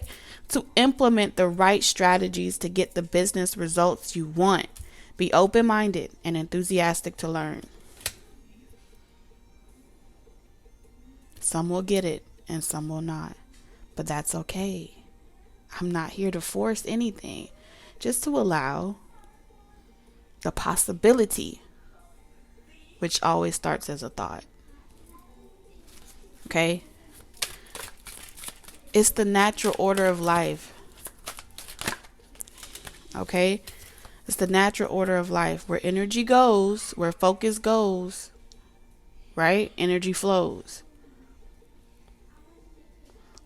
To implement the right strategies to get the business results you want. Be open-minded and enthusiastic to learn. Some will get it and some will not. But that's okay. I'm not here to force anything. Just to allow the possibility, which always starts as a thought. Okay? It's the natural order of life. Okay? It's the natural order of life. Where energy goes, where focus goes, right? Energy flows.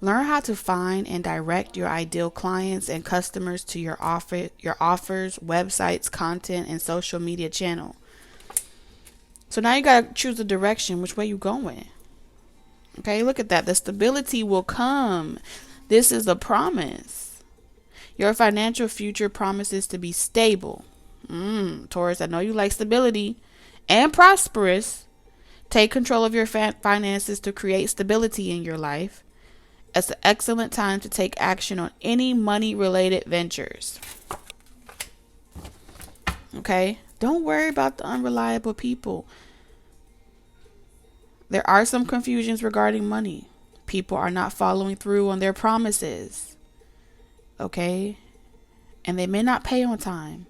Learn how to find and direct your ideal clients and customers to your offers, websites, content, and social media channel. So now you got to choose a direction, which way you going. Okay, look at that. The stability will come. This is a promise. Your financial future promises to be stable. Taurus, I know you like stability and prosperous. Take control of your finances to create stability in your life. It's an excellent time to take action on any money-related ventures. Okay? Don't worry about the unreliable people. There are some confusions regarding money. People are not following through on their promises. Okay? And they may not pay on time.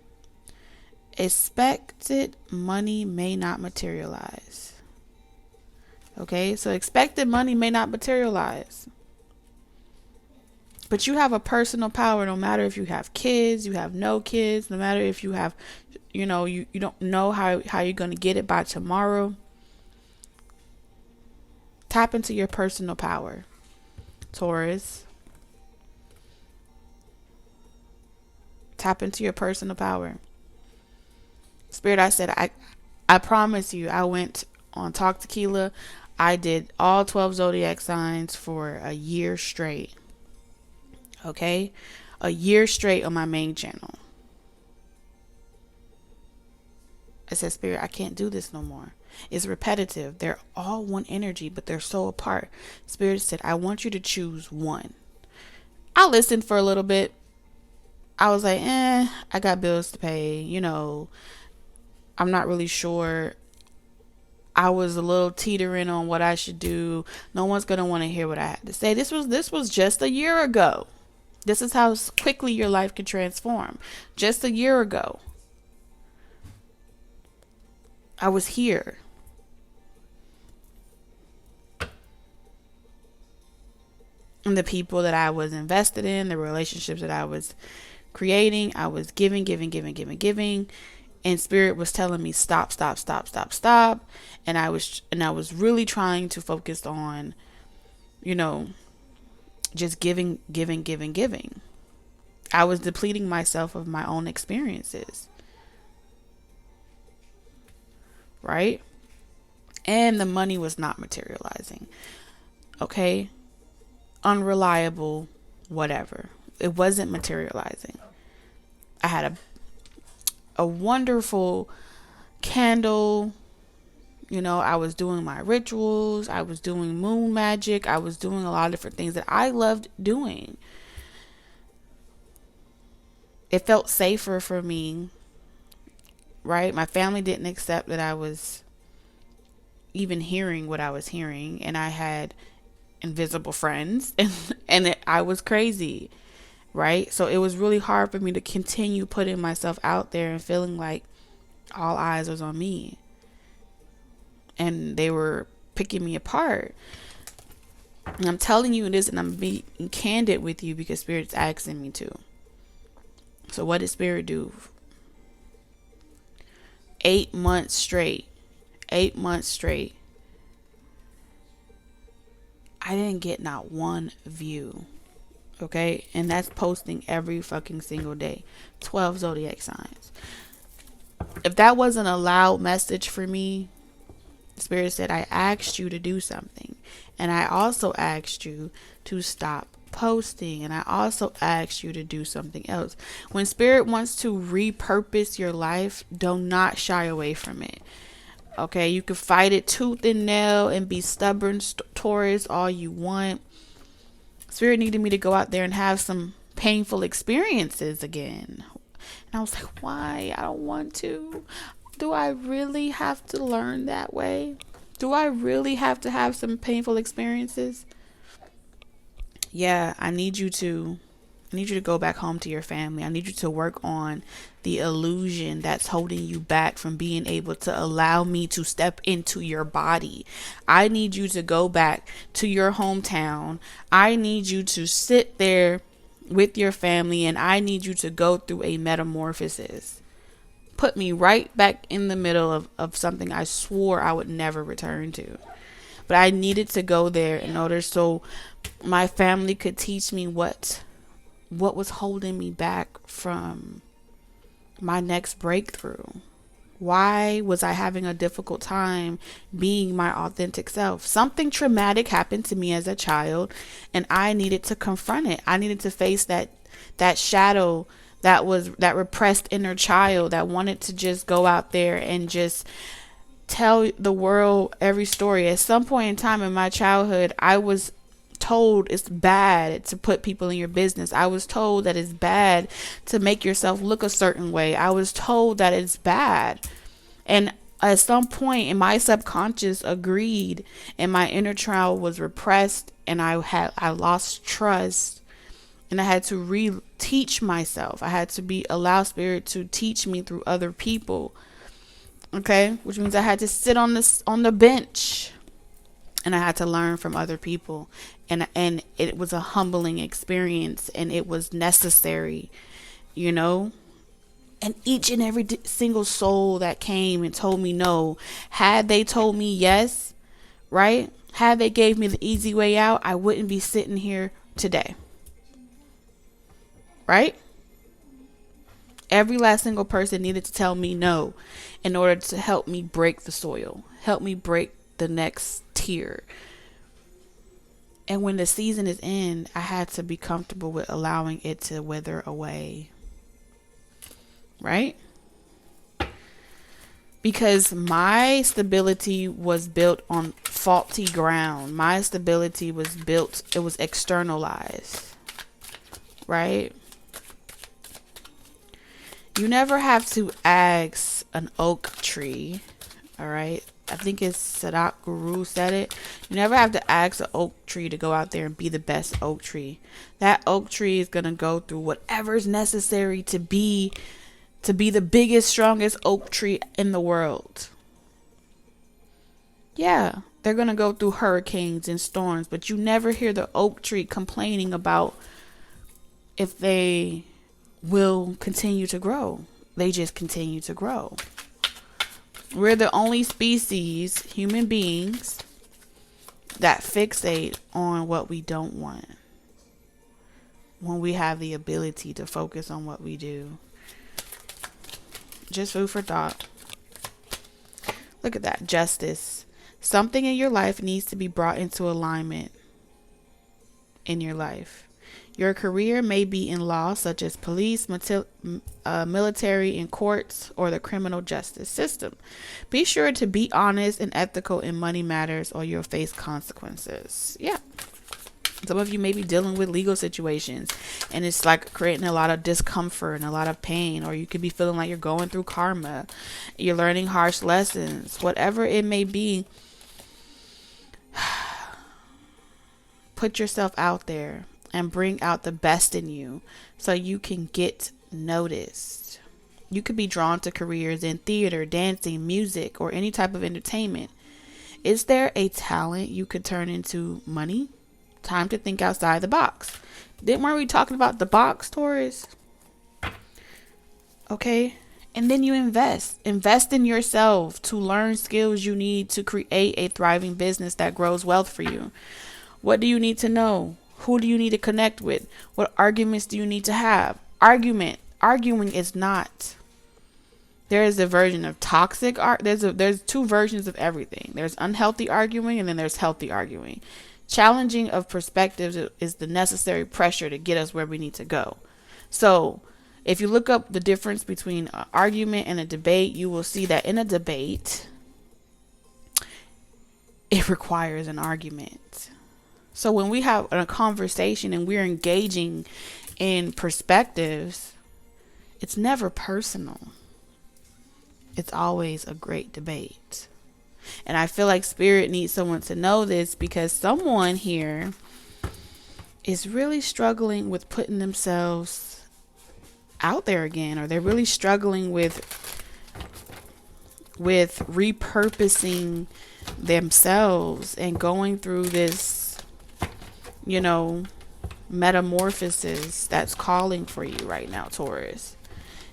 Expected money may not materialize. Okay? So expected money may not materialize. But you have a personal power, no matter if you have kids, you have no kids, no matter if you have, you don't know how you're going to get it by tomorrow. Tap into your personal power, Taurus. Tap into your personal power. Spirit, I said, I promise you, I went on Talk Tequila. I did all 12 zodiac signs for a year straight. Okay? A year straight on my main channel. I said, Spirit, I can't do this no more. It's repetitive. They're all one energy, but they're so apart. Spirit said, I want you to choose one. I listened for a little bit. I was like, I got bills to pay. I'm not really sure. I was a little teetering on what I should do. No one's going to want to hear what I had to say. This was just a year ago. This is how quickly your life can transform. Just a year ago, I was here. And the people that I was invested in, the relationships that I was creating, I was giving. And Spirit was telling me, stop. And I was really trying to focus on, just giving. I was depleting myself of my own experiences. Right? And the money was not materializing. Okay? Unreliable, whatever. It wasn't materializing. I had a wonderful candle. I was doing my rituals. I was doing moon magic. I was doing a lot of different things that I loved doing. It felt safer for me, right? My family didn't accept that I was even hearing what I was hearing. And I had invisible friends. And I was crazy. right? So it was really hard for me to continue putting myself out there and feeling like all eyes was on me and they were picking me apart. And I'm telling you this, and I'm being candid with you because Spirit's asking me to. So what did Spirit do? 8 months straight. 8 months straight. I didn't get not one view. Okay? And that's posting every fucking single day. 12 zodiac signs. If that wasn't a loud message for me, Spirit said, I asked you to do something. And I also asked you to stop posting. And I also asked you to do something else. When Spirit wants to repurpose your life, do not shy away from it. Okay, you can fight it tooth and nail and be stubborn, Taurus, all you want. Spirit needed me to go out there and have some painful experiences again. And I was like, why? I don't want to. Do I really have to learn that way? Do I really have to have some painful experiences? Yeah, I need you to go back home to your family. I need you to work on the illusion that's holding you back from being able to allow me to step into your body. I need you to go back to your hometown. I need you to sit there with your family, and I need you to go through a metamorphosis. Put me right back in the middle of something I swore I would never return to. But I needed to go there in order so my family could teach me what was holding me back from my next breakthrough. Why was I having a difficult time being my authentic self? Something traumatic happened to me as a child, and I needed to confront it. I needed to face that shadow, that repressed inner child that wanted to just go out there and just tell the world every story. At some point in time in my childhood, I was told it's bad to put people in your business. I was told that it's bad to make yourself look a certain way. I was told that it's bad. And at some point in my subconscious agreed, and my inner child was repressed, and I lost trust, and I had to re-teach myself. I had to allow Spirit to teach me through other people. Okay, which means I had to sit on the bench, and I had to learn from other people, and it was a humbling experience, and it was necessary, and each and every single soul that came and told me no, had they told me yes, right, had they gave me the easy way out, I wouldn't be sitting here today, right? Every last single person needed to tell me no in order to help me break the soil, help me break the next tier. And when the season is in, I had to be comfortable with allowing it to wither away. Right? Because my stability was built on faulty ground. My stability was built, it was externalized. Right? You never have to ask an oak tree, all right? I think it's Sadat Guru said it. You never have to ask an oak tree to go out there and be the best oak tree. That oak tree is going to go through whatever's necessary to be the biggest, strongest oak tree in the world. Yeah, they're going to go through hurricanes and storms, but you never hear the oak tree complaining about if they will continue to grow. They just continue to grow. We're the only species, human beings, that fixate on what we don't want when we have the ability to focus on what we do. Just food for thought. Look at that. Justice. Something in your life needs to be brought into alignment in your life. Your career may be in law, such as police, military, and courts, or the criminal justice system. Be sure to be honest and ethical in money matters, or you'll face consequences. Yeah. Some of you may be dealing with legal situations, and it's like creating a lot of discomfort and a lot of pain, or you could be feeling like you're going through karma. You're learning harsh lessons. Whatever it may be, put yourself out there. and bring out the best in you so you can get noticed. You could be drawn to careers in theater, dancing, music, or any type of entertainment. Is there a talent you could turn into money? Time to think outside the box. Weren't we talking about the box, Taurus? Okay. And then you invest in yourself to learn skills you need to create a thriving business that grows wealth for you. What do you need to know? Who do you need to connect with? What arguments do you need to have? Arguing is not. There is a version of toxic art. There's two versions of everything. There's unhealthy arguing, and then there's healthy arguing. Challenging of perspectives is the necessary pressure to get us where we need to go. So if you look up the difference between an argument and a debate, you will see that in a debate, it requires an argument. So when we have a conversation and we're engaging in perspectives, it's never personal. It's always a great debate. And I feel like Spirit needs someone to know this, because someone here is really struggling with putting themselves out there again, or they're really struggling with repurposing themselves and going through this, metamorphosis that's calling for you right now, Taurus.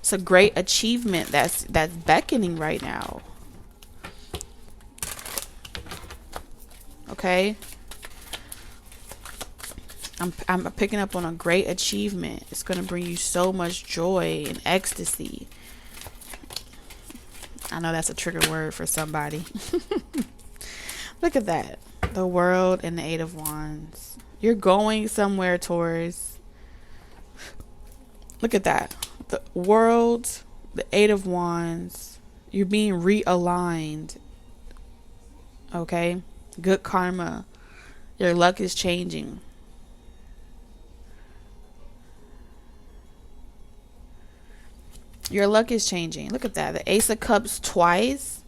It's a great achievement that's beckoning right now. Okay? I'm picking up on a great achievement. It's going to bring you so much joy and ecstasy. I know that's a trigger word for somebody. Look at that. The World and the Eight of Wands. You're going somewhere, Taurus. Look at that. The World, the Eight of Wands. You're being realigned. Okay? Good karma. Your luck is changing. Your luck is changing. Look at that. The Ace of Cups twice.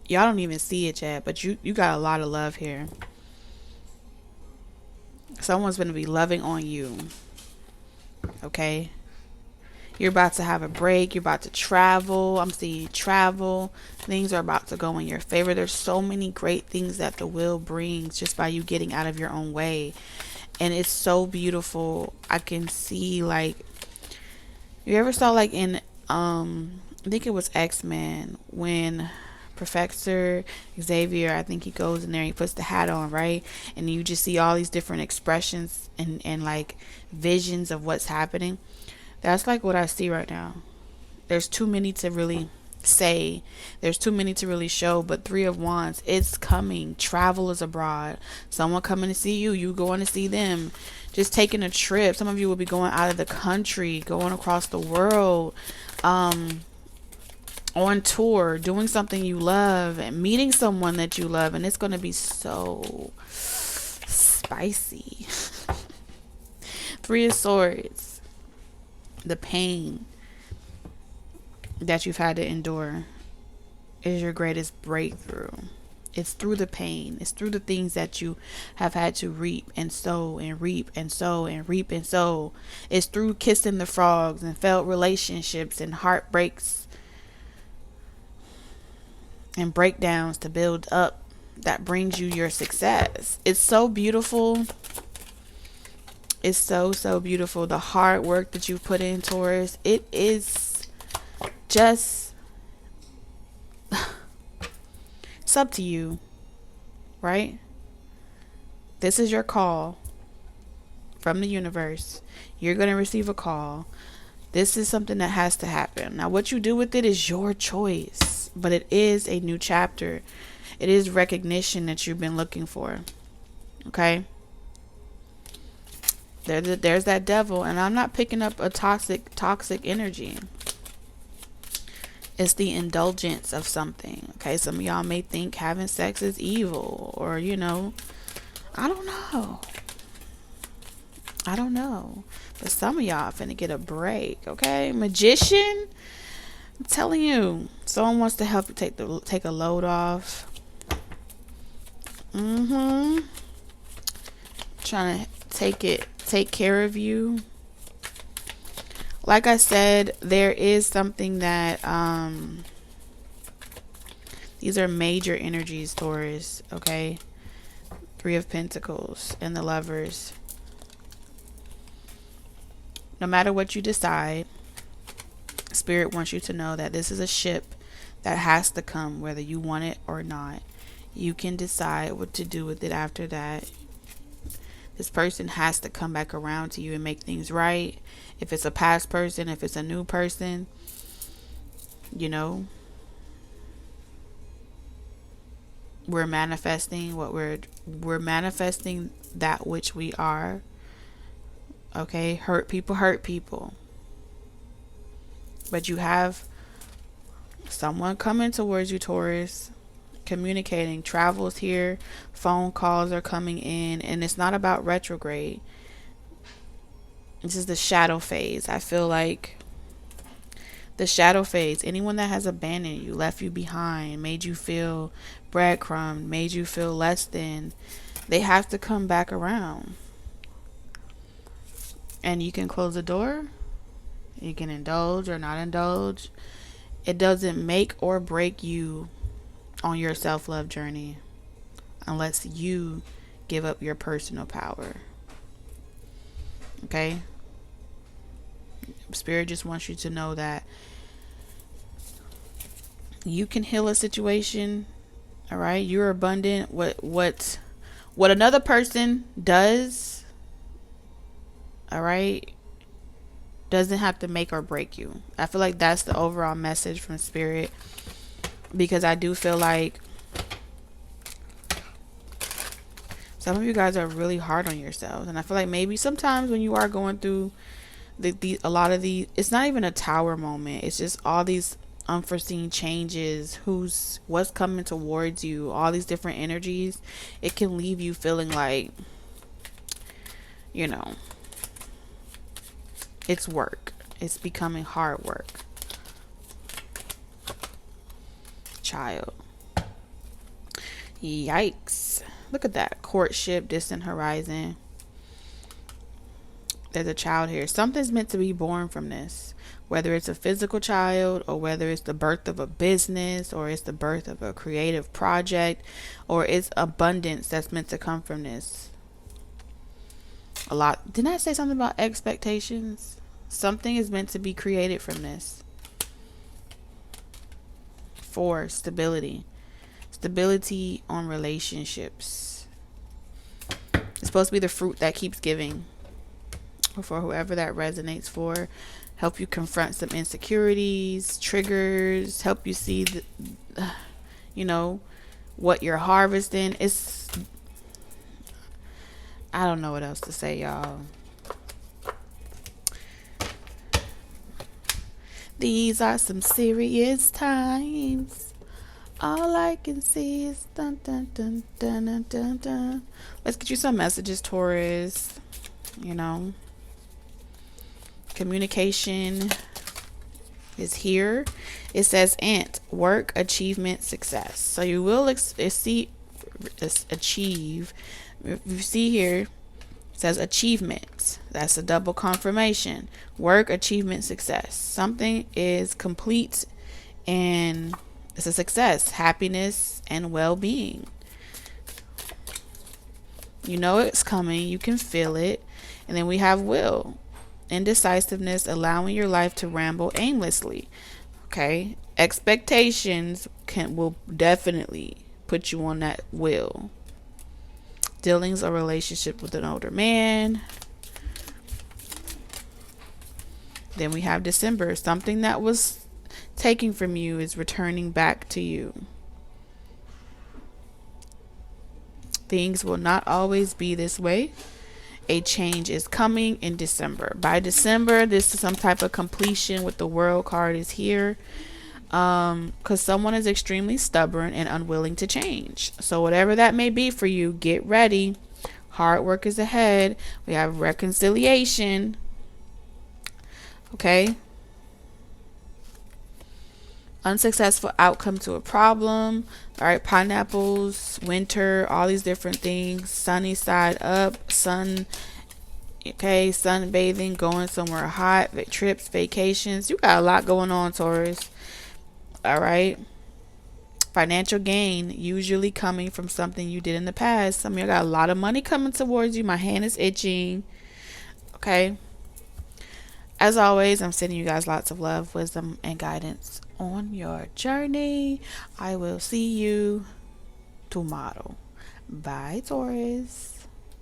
Y'all don't even see it yet, but you got a lot of love here. Someone's going to be loving on you. Okay? You're about to have a break. You're about to travel. I'm seeing travel. Things are about to go in your favor. There's so many great things that the wheel brings just by you getting out of your own way. And it's so beautiful. I can see, like, you ever saw, like, in I think it was X-Men, when Professor Xavier, I think he goes in there and he puts the hat on, right? And you just see all these different expressions and like visions of what's happening. That's like what I see right now. There's too many to really say. There's too many to really show. But Three of Wands, it's coming. Travel is abroad. Someone coming to see you. You going to see them. Just taking a trip. Some of you will be going out of the country, going across the world, on tour, doing something you love, and meeting someone that you love. And it's going to be so spicy. Three of Swords. The pain that you've had to endure is your greatest breakthrough. It's through the pain. It's through the things that you have had to reap and sow and reap and sow and reap and sow. It's through kissing the frogs and failed relationships and heartbreaks and breakdowns to build up that brings you your success. It's so beautiful. It's so beautiful. The hard work that you put in, Taurus, it is just, it's up to you, right? This is your call from the universe. You're going to receive a call. This is something that has to happen. Now, what you do with it is your choice, but it is a new chapter. It is recognition that you've been looking for. Okay? There's that devil, and I'm not picking up a toxic energy. It's the indulgence of something. Okay, some of y'all may think having sex is evil, or I don't know. But some of y'all finna get a break. Okay, Magician, I'm telling you, someone wants to help you take a load off. Trying to take care of you. Like I said, there is something that these are major energies, Taurus, okay? 3 of Pentacles and the Lovers. No matter what you decide, Spirit wants you to know that this is a ship that has to come, whether you want it or not. You can decide what to do with it after that. This person has to come back around to you and make things right. If it's a past person, if it's a new person, you know, we're manifesting what we're manifesting that which we are. Okay, hurt people. But you have someone coming towards you, Taurus, communicating. Travels here, phone calls are coming in, and it's not about retrograde. This is the shadow phase. I feel like the shadow phase, anyone that has abandoned you, left you behind, made you feel breadcrumbed, made you feel less than, they have to come back around. And you can close the door, you can indulge or not indulge. It doesn't make or break you on your self-love journey unless you give up your personal power. Okay? Spirit just wants you to know that you can heal a situation. All right? You're abundant. What another person does, all right, doesn't have to make or break you. I feel like that's the overall message from Spirit, because I do feel like some of you guys are really hard on yourselves, and I feel like maybe sometimes when you are going through a lot of these, it's not even a tower moment, it's just all these unforeseen changes, what's coming towards you, all these different energies, it can leave you feeling like, you know, it's work. It's becoming hard work. Child. Yikes. Look at that. Courtship, distant horizon. There's a child here. Something's meant to be born from this. Whether it's a physical child, or whether it's the birth of a business, or it's the birth of a creative project, or it's abundance that's meant to come from this. A lot. Didn't I say something about expectations? Something is meant to be created from this. 4, stability. Stability on relationships. It's supposed to be the fruit that keeps giving. For whoever that resonates for. Help you confront some insecurities, triggers, help you see you know, what you're harvesting. I don't know what else to say, y'all. These are some serious times. All I can see is dun dun dun dun dun dun dun. Let's get you some messages, Taurus. You know, communication is here. It says ant, work, achievement, success. So you will achieve. If you see here, it says achievement. That's a double confirmation. Work, achievement, success. Something is complete and it's a success. Happiness and well-being. You know it's coming. You can feel it. And then we have will. Indecisiveness, allowing your life to ramble aimlessly. Okay? Expectations will definitely put you on that will. Dealings or relationship with an older man. Then we have December. Something that was taken from you is returning back to you. Things will not always be this way. A change is coming in December. By December, this is some type of completion with the World card is here. Because someone is extremely stubborn and unwilling to change. So whatever that may be for you, get ready. Hard work is ahead. We have reconciliation. Okay. Unsuccessful outcome to a problem. All right, pineapples, winter, all these different things. Sunny side up, sun. Okay, sunbathing, going somewhere hot, trips, vacations. You got a lot going on, Taurus. All right. Financial gain, usually coming from something you did in the past. Some of you got a lot of money coming towards you. My hand is itching. Okay. As always, I'm sending you guys lots of love, wisdom, and guidance on your journey. I will see you tomorrow. Bye, Taurus.